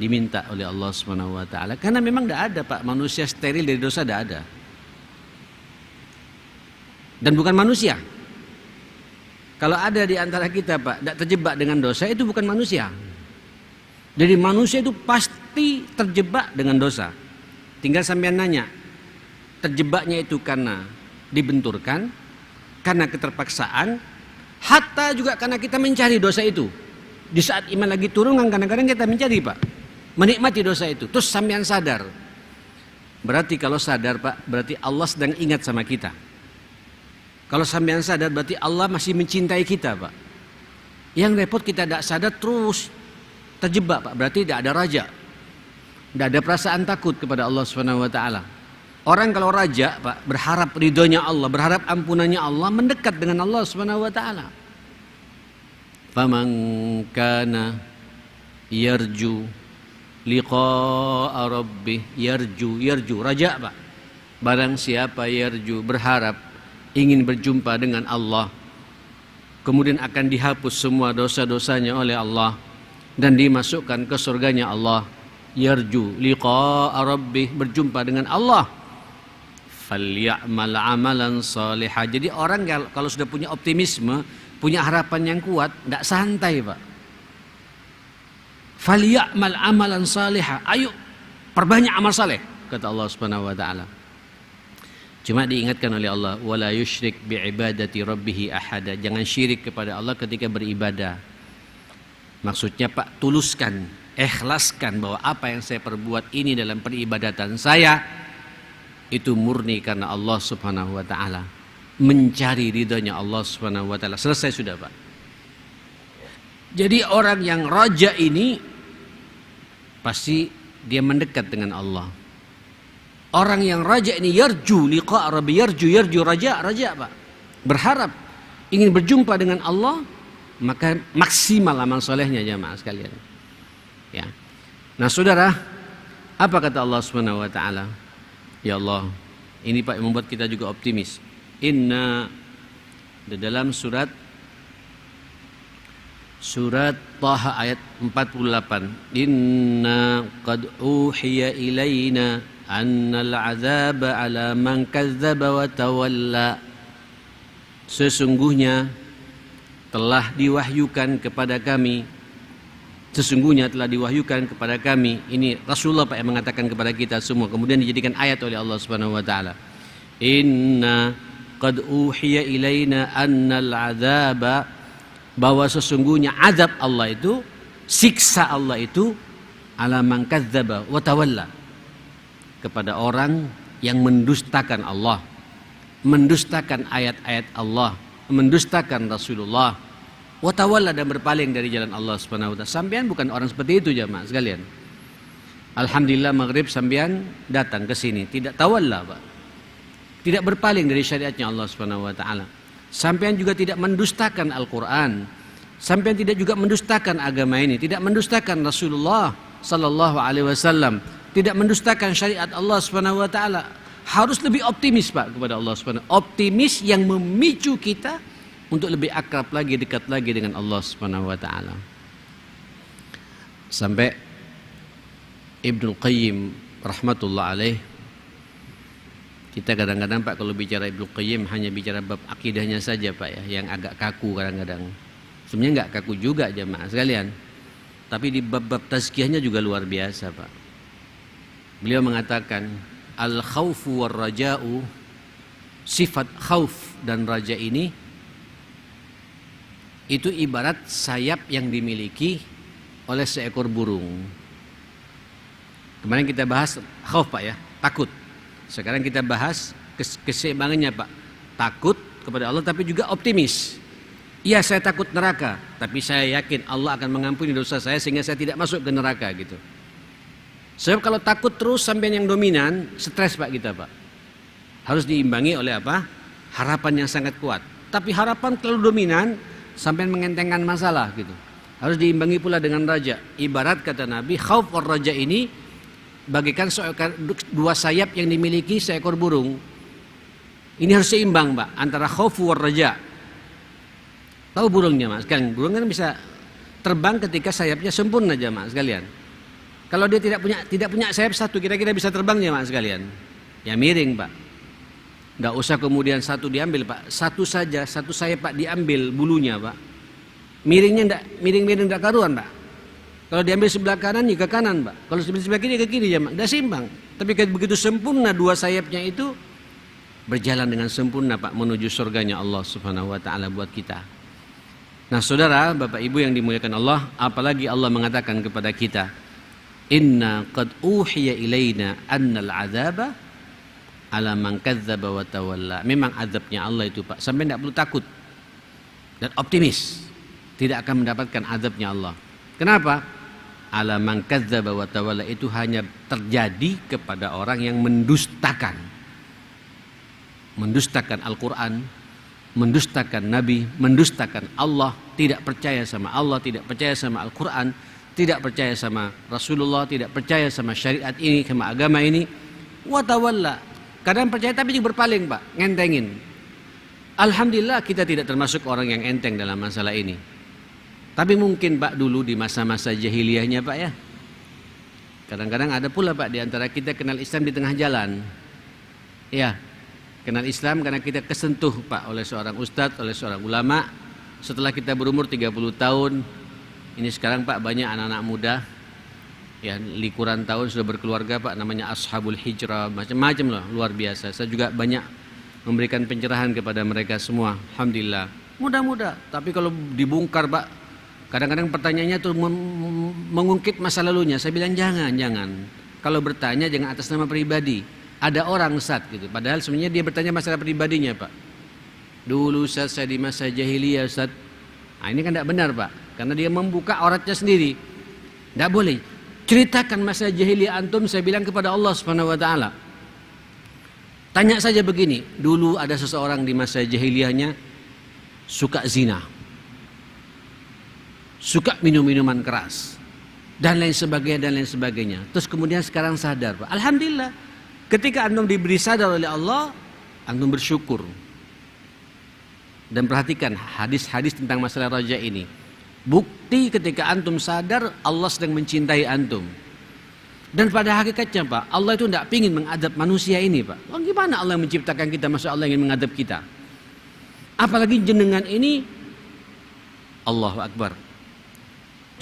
diminta oleh Allah Subhanahu wa taala. Karena memang tidak ada Pak manusia steril dari dosa, tidak ada. Dan bukan manusia. Kalau ada di antara kita Pak tidak terjebak dengan dosa, itu bukan manusia. Jadi manusia itu pasti terjebak dengan dosa. Tinggal sampean nanya, terjebaknya itu karena dibenturkan, karena keterpaksaan, hatta juga karena kita mencari dosa itu. Di saat iman lagi turun kan kadang-kadang kita mencari Pak, menikmati dosa itu. Terus sampean sadar. Berarti kalau sadar Pak, berarti Allah sedang ingat sama kita. Kalau sampean sadar berarti Allah masih mencintai kita Pak. Yang repot kita tidak sadar terus terjebak Pak. Berarti tidak ada raja, tidak ada perasaan takut kepada Allah Subhanahu wa taala. Orang kalau raja Pak berharap ridhonya Allah, berharap ampunannya Allah, mendekat dengan Allah Subhanahu wa taala. Faman kana yarju liqa'a rabbih, yarju raja Pak. Barang siapa yarju berharap ingin berjumpa dengan Allah, kemudian akan dihapus semua dosa-dosanya oleh Allah dan dimasukkan ke surganya Allah. Yarju liqa'a rabbih, berjumpa dengan Allah. Falyamal amalan salihah. Jadi orang kalau sudah punya optimisme, punya harapan yang kuat, tidak santai Pak. Falyamal amalan salihah. Ayo perbanyak amal saleh, kata Allah Subhanahu wa taala. Cuma diingatkan oleh Allah, wala yusyrik biibadati rabbih ahada. Jangan syirik kepada Allah ketika beribadah. Maksudnya Pak, tuluskan, ikhlaskan bahwa apa yang saya perbuat ini dalam peribadatan saya itu murni karena Allah Subhanahu wa taala. Mencari ridhonya Allah Subhanahu wa taala. Selesai sudah Pak. Jadi orang yang raja ini pasti dia mendekat dengan Allah. Orang yang raja ini yarju liqa rabbi, yarju raja Pak. Berharap ingin berjumpa dengan Allah, maka maksimal amal solehnya jamaah sekalian. Ya. Nah, saudara, apa kata Allah Subhanahu wa taala? Ya Allah, ini Pak yang membuat kita juga optimis. Inna, di dalam surat Taha ayat 48. Inna qad uhiya ilaina annal azaba ala man kazzaba wa tawalla. Sesungguhnya telah diwahyukan kepada kami. Sesungguhnya telah diwahyukan kepada kami. Ini Rasulullah Pak yang mengatakan kepada kita semua. Kemudian dijadikan ayat oleh Allah Subhanahu wa taala. Inna qad uhiya ilaina annal azaba, bahwa sesungguhnya azab Allah itu, siksa Allah itu ala man kadzdzaba wa tawalla, kepada orang yang mendustakan Allah, mendustakan ayat-ayat Allah, mendustakan Rasulullah, wa tawalla, dan berpaling dari jalan Allah Subhanahu wa taala. Sampean bukan orang seperti itu jamaah sekalian. Alhamdulillah maghrib sampean datang ke sini tidak tawalla Pak. Tidak berpaling dari syariatnya Allah Subhanahu wa taala. Sampean juga tidak mendustakan Al-Qur'an. Sampean tidak juga mendustakan agama ini, tidak mendustakan Rasulullah sallallahu alaihi wasallam, tidak mendustakan syariat Allah Subhanahu wa taala. Harus lebih optimis Pak kepada Allah Subhanahu. Optimis yang memicu kita untuk lebih akrab lagi, dekat lagi dengan Allah Subhanahu wa taala. Sampai Ibnu Qayyim rahmatullah alaih, kita kadang-kadang Pak kalau bicara Ibnu Qayyim hanya bicara bab akidahnya saja Pak ya, yang agak kaku kadang-kadang. Sebenarnya enggak kaku juga jemaah sekalian. Tapi di bab-bab tazkiyahnya juga luar biasa Pak. Beliau mengatakan al-khaufu war raja'u, sifat khauf dan raja ini itu ibarat sayap yang dimiliki oleh seekor burung. Kemarin kita bahas khauf Pak ya, takut. Sekarang kita bahas keseimbangannya Pak. Takut kepada Allah tapi juga optimis. Iya, saya takut neraka, tapi saya yakin Allah akan mengampuni dosa saya sehingga saya tidak masuk ke neraka gitu. Sebab kalau takut terus sampai yang dominan, stres Pak kita Pak. Harus diimbangi oleh apa? Harapan yang sangat kuat. Tapi harapan terlalu dominan sampai mengentengkan masalah gitu. Harus diimbangi pula dengan raja. Ibarat kata Nabi, khauf war raja ini bagaikan dua sayap yang dimiliki seekor burung. Ini harus seimbang Pak antara khauf war raja. Tahu burungnya Mas? Kan burung kan bisa terbang ketika sayapnya sempurna aja Mas sekalian. Kalau dia tidak punya sayap satu, kira-kira bisa terbang jemaah sekalian? Ya miring Pak. Nggak usah kemudian satu diambil Pak, satu saja, satu sayap Pak diambil bulunya Pak. Miringnya enggak, miring-miring enggak karuan Pak. Kalau diambil sebelah kanan ya ke kanan Pak. Kalau sebelah kiri ke kiri jemaah, enggak seimbang. Tapi begitu sempurna dua sayapnya itu berjalan dengan sempurna Pak menuju surganya Allah Subhanahu wa taala buat kita. Nah, saudara, Bapak Ibu yang dimuliakan Allah, apalagi Allah mengatakan kepada kita, "Inna qad uhiya ilaina annal 'adzaba 'ala man kadzdzaba wa tawalla." Memang azabnya Allah itu Pak, sampai tidak perlu takut dan optimis tidak akan mendapatkan azabnya Allah. Kenapa? 'Ala man kadzdzaba wa tawalla itu hanya terjadi kepada orang yang mendustakan Al-Quran, mendustakan Nabi, mendustakan Allah, tidak percaya sama Allah, tidak percaya sama Al-Quran, tidak percaya sama Rasulullah, tidak percaya sama syariat ini, sama agama ini. Wa tawalla, kadang percaya tapi juga berpaling Pak, ngentengin. Alhamdulillah kita tidak termasuk orang yang enteng dalam masalah ini. Tapi mungkin Pak dulu di masa-masa jahiliyahnya Pak ya, kadang-kadang ada pula Pak di antara kita kenal Islam di tengah jalan. Ya, kenal Islam karena kita kesentuh Pak oleh seorang ustadz, oleh seorang ulama. Setelah kita berumur 30 tahun, ini sekarang Pak banyak anak-anak muda ya likuran tahun sudah berkeluarga Pak, namanya ashabul hijrah, macam-macam loh, luar biasa. Saya juga banyak memberikan pencerahan kepada mereka semua. Alhamdulillah, muda-muda. Tapi kalau dibongkar Pak, kadang-kadang pertanyaannya tuh mengungkit masa lalunya. Saya bilang jangan. Kalau bertanya jangan atas nama pribadi. Ada orang Ustaz gitu. Padahal sebenarnya dia bertanya masalah pribadinya Pak. Dulu Ustaz saya di masa jahiliyah Ustaz. Nah, ini kan tidak benar Pak. Karena dia membuka auratnya sendiri. Tidak boleh. Ceritakan masa jahiliyah antum, saya bilang kepada Allah Subhanahu wa taala. Tanya saja begini, dulu ada seseorang di masa jahiliyahnya suka zina. Suka minum-minuman keras. Dan lain sebagainya. Terus kemudian sekarang sadar Pak. Alhamdulillah. Ketika antum diberi sadar oleh Allah, antum bersyukur. Dan perhatikan hadis-hadis tentang masalah raja ini. Bukti ketika antum sadar Allah sedang mencintai antum. Dan pada hakikatnya Pak, Allah itu tidak ingin mengadab manusia ini Pak. Oh, gimana Allah menciptakan kita, masa Allah ingin mengadab kita? Apalagi jenengan ini, Allahu Akbar,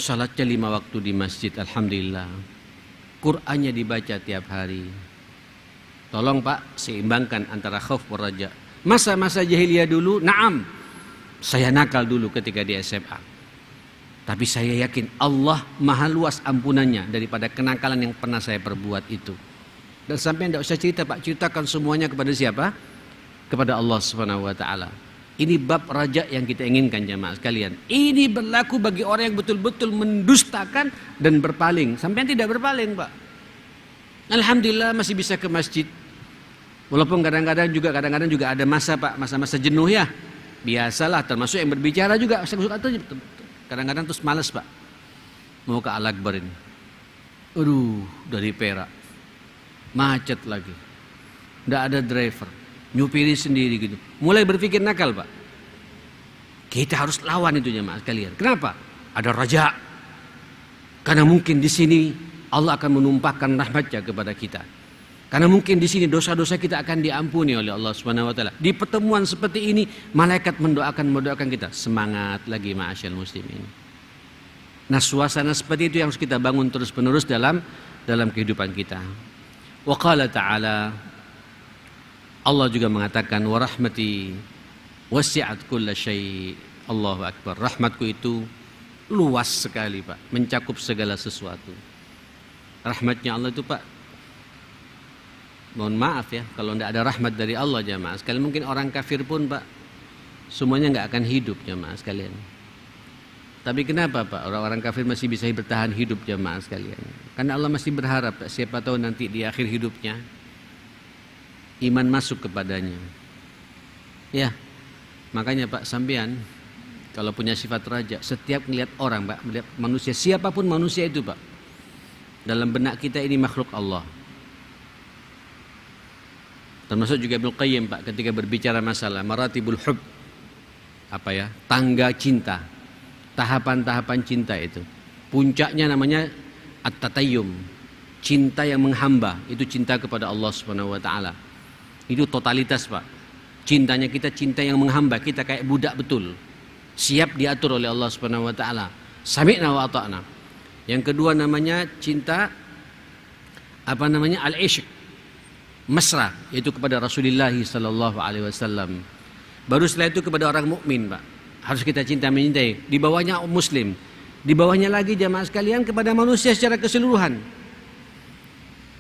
salatnya 5 waktu di masjid, Alhamdulillah. Qur'annya dibaca tiap hari. Tolong Pak, seimbangkan antara khauf wa raja. Masa-masa jahiliyah dulu, naam, saya nakal dulu ketika di SMA. Tapi saya yakin Allah maha luas ampunannya daripada kenakalan yang pernah saya perbuat itu. Dan sampai tidak usah cerita Pak, ceritakan semuanya kepada siapa? Kepada Allah Subhanahu wa taala. Ini bab raja yang kita inginkan jemaah sekalian. Ini berlaku bagi orang yang betul-betul mendustakan dan berpaling. Sampai tidak berpaling Pak. Alhamdulillah masih bisa ke masjid. Walaupun kadang-kadang juga ada masa Pak, masa-masa jenuh ya. Biasalah, termasuk yang berbicara juga. Kadang-kadang terus malas Pak, mau ke Al-Akbar ini. Aduh, dari Perak, macet lagi, tidak ada driver, nyupiri sendiri gitu. Mulai berpikir nakal Pak. Kita harus lawan itu jemaah sekalian. Kenapa? Ada raja. Karena mungkin di sini Allah akan menumpahkan rahmatnya kepada kita. Karena mungkin di sini dosa-dosa kita akan diampuni oleh Allah Subhanahu wa taala. Di pertemuan seperti ini malaikat mendoakan kita. Semangat lagi ma'asyal muslimin. Nah, suasana seperti itu yang harus kita bangun terus-menerus dalam kehidupan kita. Wa qala ta'ala, Allah juga mengatakan wa rahmati wasi'at kulla syai'. Allahu akbar. Rahmatku itu luas sekali Pak, mencakup segala sesuatu. Rahmatnya Allah itu Pak, mohon maaf ya, kalau tidak ada rahmat dari Allah jamaah sekalian, mungkin orang kafir pun Pak, semuanya nggak akan hidup jamaah sekalian. Tapi kenapa Pak, orang-orang kafir masih bisa bertahan hidup jamaah sekalian? Karena Allah masih berharap Pak, siapa tahu nanti di akhir hidupnya iman masuk kepadanya. Ya, makanya Pak sampean kalau punya sifat raja, setiap melihat orang Pak, melihat manusia, siapapun manusia itu Pak, dalam benak kita ini makhluk Allah. Termasuk juga Ibnu Qayyim Pak ketika berbicara masalah maratibul hub, apa ya, tangga cinta, tahapan-tahapan cinta itu. Puncaknya namanya At-tatayyum, cinta yang menghamba, itu cinta kepada Allah Subhanahu wa taala. Itu totalitas, Pak. Cintanya kita cinta yang menghamba, kita kayak budak betul. Siap diatur oleh Allah Subhanahu wa taala. Sami'na wa ata'na. Yang kedua namanya cinta al-ishq, mesra, yaitu kepada Rasulullah sallallahu alaihi wasallam. Baru setelah itu kepada orang mukmin, Pak. Harus kita cinta mencintai. Di bawahnya muslim. Di bawahnya lagi jamaah sekalian kepada manusia secara keseluruhan.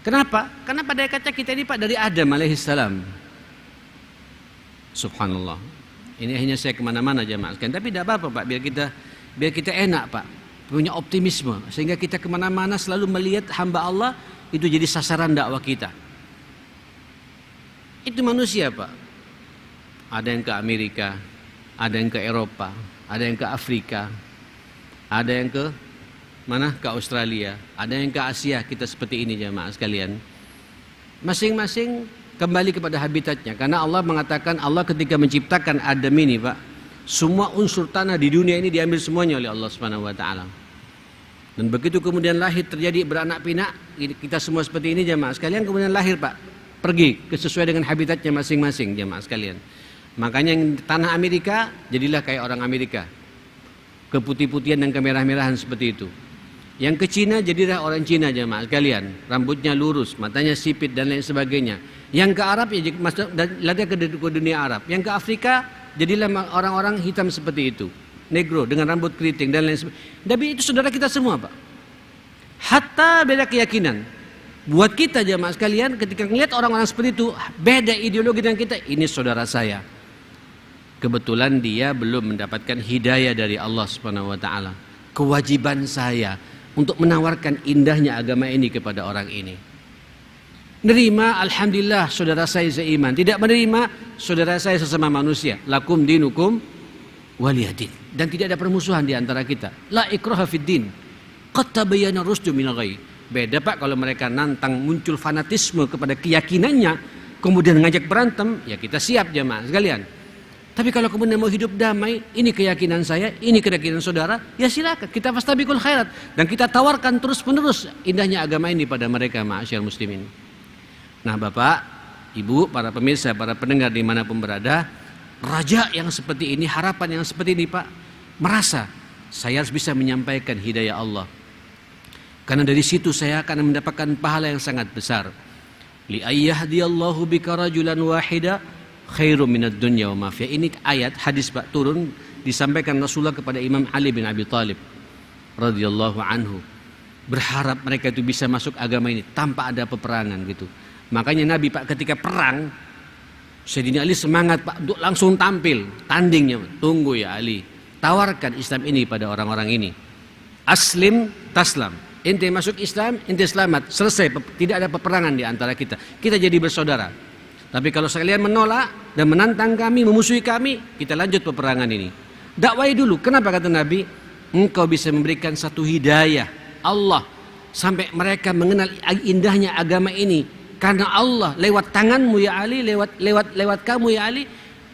Kenapa? Karena pada kata kita ini, Pak, dari Adam alaihissalam. Subhanallah. Ini hanya saya kemana-mana jamaah sekalian. Tapi tidak apa-apa, Pak. Biar kita enak, Pak. Punya optimisme. Sehingga kita kemana-mana selalu melihat hamba Allah itu jadi sasaran dakwah kita. Itu manusia, Pak. Ada yang ke Amerika, ada yang ke Eropa, ada yang ke Afrika, ada yang ke mana? Ke Australia, ada yang ke Asia. Kita seperti ini jamaah sekalian. Masing-masing kembali kepada habitatnya. Karena Allah mengatakan, Allah ketika menciptakan Adam ini, Pak, semua unsur tanah di dunia ini diambil semuanya oleh Allah Subhanahu wa taala. Dan begitu kemudian lahir, terjadi beranak pinak, kita semua seperti ini jamaah sekalian, kemudian lahir, Pak, pergi sesuai dengan habitatnya masing-masing jamaah sekalian. Makanya yang tanah Amerika jadilah kayak orang Amerika, keputih-putihan dan kemerah-merahan seperti itu. Yang ke Cina jadilah orang Cina jamaah sekalian, rambutnya lurus, matanya sipit dan lain sebagainya. Yang ke Arab ya masuk lada ke dunia Arab. Yang ke Afrika jadilah orang-orang hitam seperti itu, negro dengan rambut keriting dan lain sebagainya. Tapi itu saudara kita semua, Pak. Hatta beda keyakinan. Buat kita jamaah sekalian, ketika melihat orang-orang seperti itu, beda ideologi dengan kita, ini saudara saya. Kebetulan dia belum mendapatkan hidayah dari Allah Subhanahu wa taala. Kewajiban saya untuk menawarkan indahnya agama ini kepada orang ini. Nerima, alhamdulillah, saudara saya seiman. Tidak menerima, saudara saya sesama manusia. Lakum dinukum waliyadin. Dan tidak ada permusuhan di antara kita. La ikraha fid din. Qad tabayyana rusdu minal ghayy. Beda, Pak, kalau mereka nantang muncul fanatisme kepada keyakinannya, kemudian ngajak berantem, ya kita siap jamaah sekalian. Tapi kalau kemudian mau hidup damai, ini keyakinan saya, ini keyakinan saudara, ya silakan, kita fastabiqul khairat. Dan kita tawarkan terus-menerus indahnya agama ini pada mereka, ma'asyar muslimin. Nah, Bapak, Ibu, para pemirsa, para pendengar dimanapun berada, raja yang seperti ini, harapan yang seperti ini, Pak, merasa saya harus bisa menyampaikan hidayah Allah. Karena dari situ saya akan mendapatkan pahala yang sangat besar. Li ayyahdiyallahu bika rajulan wahida khairum minad dunya wa ma fiha. Ini ayat hadis, Pak, turun disampaikan Rasulullah kepada Imam Ali bin Abi Thalib radhiyallahu anhu. Berharap mereka itu bisa masuk agama ini tanpa ada peperangan gitu. Makanya Nabi, Pak, ketika perang, Sayyidina Ali semangat, Pak, untuk langsung tampil tandingnya. Tunggu ya Ali, tawarkan Islam ini pada orang-orang ini. Aslim taslam. Ente masuk Islam, ente selamat. Selesai, tidak ada peperangan di antara kita. Kita jadi bersaudara. Tapi kalau sekalian menolak dan menantang kami, memusuhi kami, kita lanjut peperangan ini. Dakwai dulu. Kenapa kata Nabi? Engkau bisa memberikan satu hidayah Allah sampai mereka mengenal indahnya agama ini. Karena Allah lewat tanganmu ya Ali, lewat kamu ya Ali,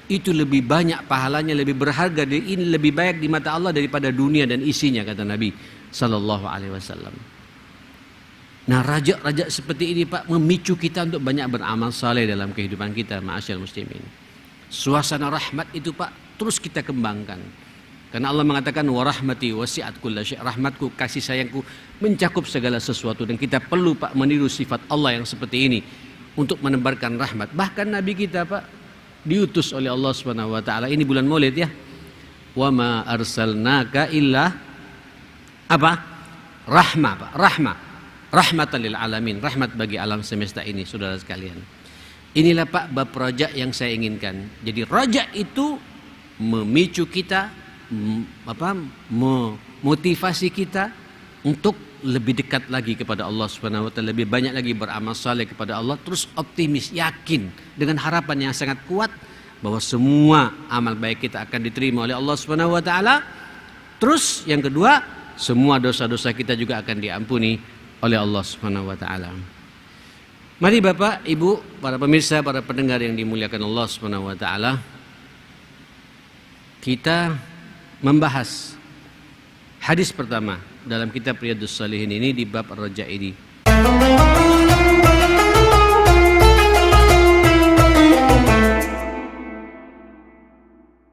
itu lebih banyak pahalanya, lebih berharga, ini lebih baik di mata Allah daripada dunia dan isinya, kata Nabi sallallahu alaihi wasallam. Nah, raja-raja seperti ini, Pak, memicu kita untuk banyak beramal saleh dalam kehidupan kita, ma'asyar muslimin. Suasana rahmat itu, Pak, terus kita kembangkan. Karena Allah mengatakan wa rahmati wasi'at kulla syai'. Rahmatku, kasih sayangku mencakup segala sesuatu, dan kita perlu, Pak, meniru sifat Allah yang seperti ini untuk menebarkan rahmat. Bahkan Nabi kita, Pak, diutus oleh Allah Subhanahu wa taala. Ini bulan Maulid ya. Wa ma arsalnaka illa apa? Rahmah, Pak. Rahmatan lil alamin, rahmat bagi alam semesta ini, saudara sekalian. Inilah, Pak, bab rojak yang saya inginkan. Jadi rojak itu memicu kita, memotivasi kita untuk lebih dekat lagi kepada Allah Subhanahu wa taala, lebih banyak lagi beramal saleh kepada Allah, terus optimis, yakin dengan harapan yang sangat kuat bahwa semua amal baik kita akan diterima oleh Allah Subhanahu wa taala. Terus yang kedua, semua dosa-dosa kita juga akan diampuni oleh Allah Subhanahu wa taala. Mari Bapak, Ibu, para pemirsa, para pendengar yang dimuliakan Allah Subhanahu wa taala, kita membahas hadis pertama dalam kitab Riyadhus Shalihin ini di bab Ar-Raja ini.